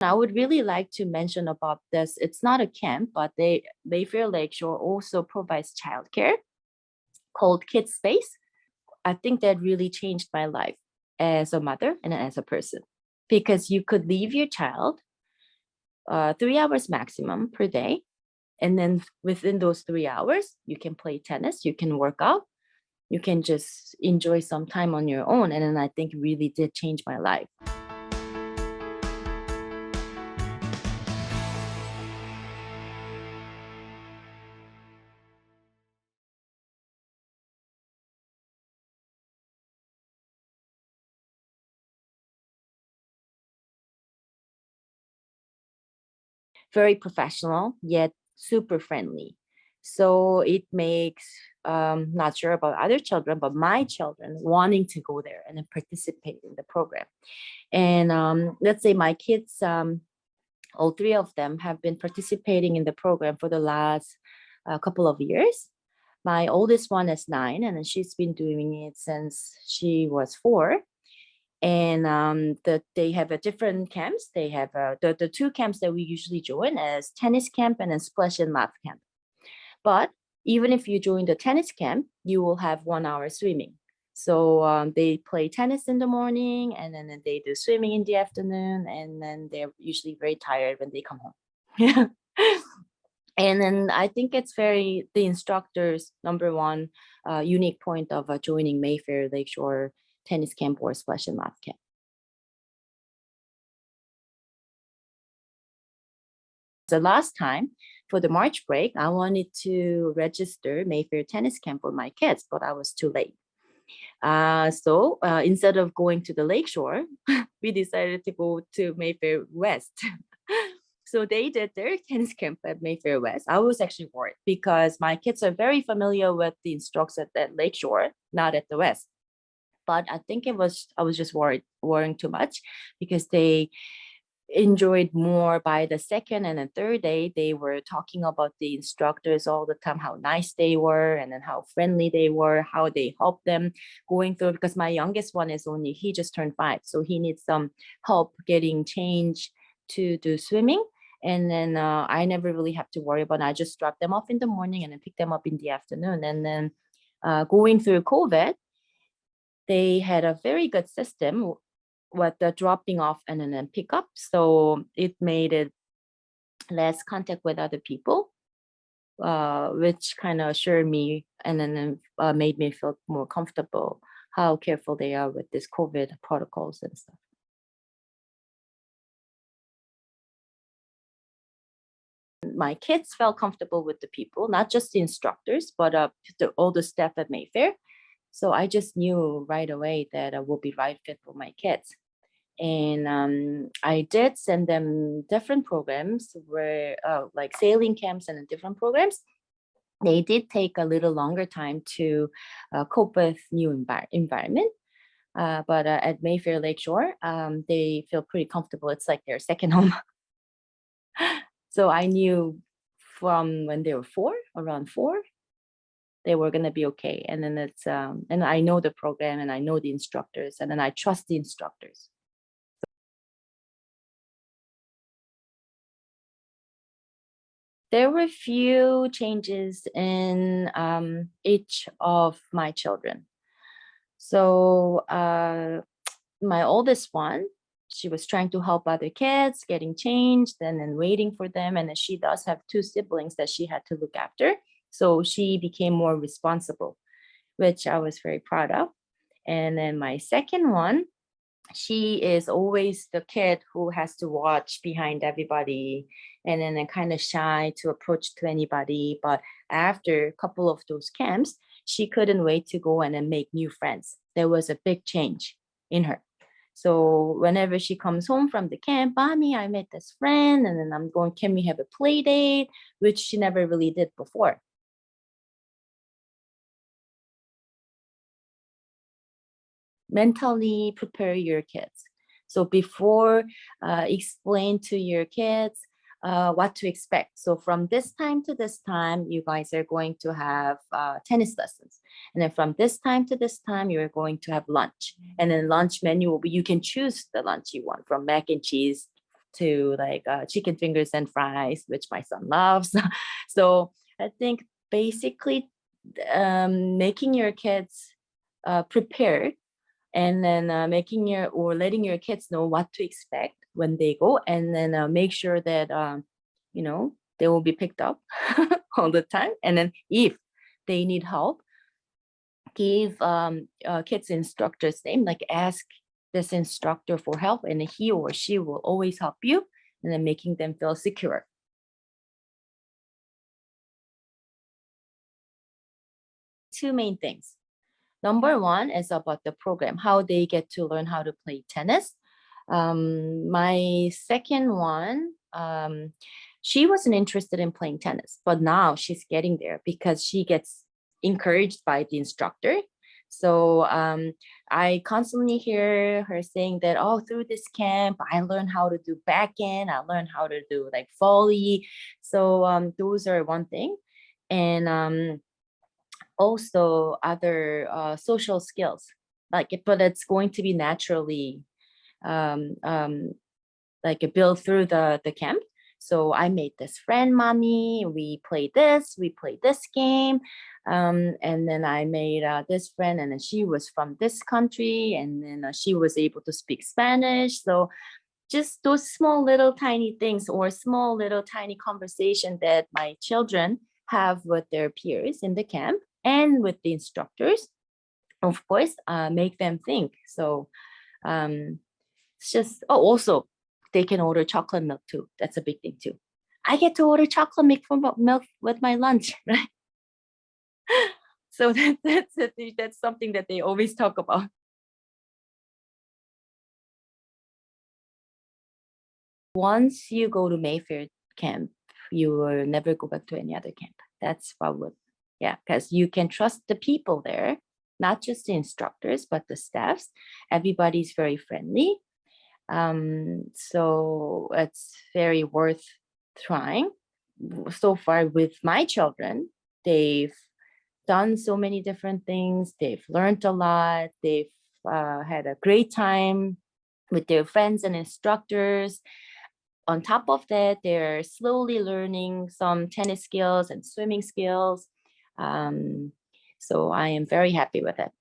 I would really like to mention about this. It's not a camp, but Mayfair Lakeshore also provides childcare called Kids Space. I think that really changed my life as a mother and as a person because you could leave your child 3 hours maximum per day. And then within those 3 hours, you can play tennis, you can work out, you can just enjoy some time on your own. And then I think really did change my life. Very professional, yet super friendly. So it makes, not sure about other children, but my children wanting to go there and then participate in the program. And let's say my kids, all three of them have been participating in the program for the last couple of years. My oldest one is 9, and she's been doing it since she was 4. And they have a different camps. They have the two camps that we usually join as tennis camp and then splash and laugh camp. But even if you join the tennis camp, you will have 1 hour swimming. So they play tennis in the morning, and then they do swimming in the afternoon, and then they're usually very tired when they come home. Yeah. And then I think it's the instructor's number one unique point of joining Mayfair Lakeshore Tennis Camp or Splash and Laugh Camp. The last time for the March break, I wanted to register Mayfair Tennis Camp for my kids, but I was too late. So instead of going to the lakeshore, we decided to go to Mayfair West. So they did their tennis camp at Mayfair West. I was actually worried because my kids are very familiar with the instructors at Lakeshore, not at the West. But I think I was just worrying too much because they enjoyed more by the second and the third day. They were talking about the instructors all the time, how nice they were, and then how friendly they were, how they helped them going through. Because my youngest one he just turned 5, so he needs some help getting changed to do swimming. And then I never really have to worry about it. I just drop them off in the morning and then pick them up in the afternoon. And then going through COVID, they had a very good system with the dropping off and then pick up. So it made it less contact with other people, which kind of assured me and then made me feel more comfortable how careful they are with this COVID protocols and stuff. My kids felt comfortable with the people, not just the instructors, but all the staff at Mayfair. So I just knew right away that I will be right fit for my kids. And I did send them different programs where like sailing camps and different programs. They did take a little longer time to cope with new environment. But at Mayfair Lakeshore, they feel pretty comfortable. It's like their second home. So I knew from when they were around 4, they were gonna be okay. And then and I know the program and I know the instructors, and then I trust the instructors. There were few changes in each of my children. So my oldest one, she was trying to help other kids getting changed and then waiting for them. And then she does have 2 siblings that she had to look after. So she became more responsible, which I was very proud of. And then my second one, she is always the kid who has to watch behind everybody and then kind of shy to approach to anybody. But after a couple of those camps, she couldn't wait to go and then make new friends. There was a big change in her. So whenever she comes home from the camp, Mommy, I met this friend, and then I'm going, can we have a play date? Which she never really did before. Mentally prepare your kids. So before, explain to your kids what to expect. So from this time to this time, you guys are going to have tennis lessons. And then from this time to this time, you're going to have lunch. And then lunch menu will be, you can choose the lunch you want, from mac and cheese to like chicken fingers and fries, which my son loves. So I think basically making your kids prepared, and then letting your kids know what to expect when they go, and then make sure that they will be picked up all the time. And then if they need help, give kids instructor's name, like ask this instructor for help, and he or she will always help you, and then making them feel secure. Two main things. Number one is about the program, how they get to learn how to play tennis. My second one, she wasn't interested in playing tennis, but now she's getting there because she gets encouraged by the instructor. So I constantly hear her saying that, oh, through this camp, I learned how to do backhand, I learned how to do like volley. So those are one thing. And also other social skills, but it's going to be naturally um, um, built through the camp. So I made this friend, mommy. We played this game. And then I made this friend, and then she was from this country, and then she was able to speak Spanish. So just those small little tiny things, or small little tiny conversation that my children have with their peers in the camp and with the instructors, of course, make them think. So it's just, oh, also they can order chocolate milk too. That's a big thing too. I get to order chocolate milk with my lunch, right? So that's something that they always talk about. Once you go to Mayfair camp, you will never go back to any other camp. That's what would, yeah, because you can trust the people there, not just the instructors, but the staffs. Everybody's very friendly. So it's very worth trying. So far with my children, they've done so many different things. They've learned a lot. They've had a great time with their friends and instructors. On top of that, they're slowly learning some tennis skills and swimming skills. So I am very happy with it.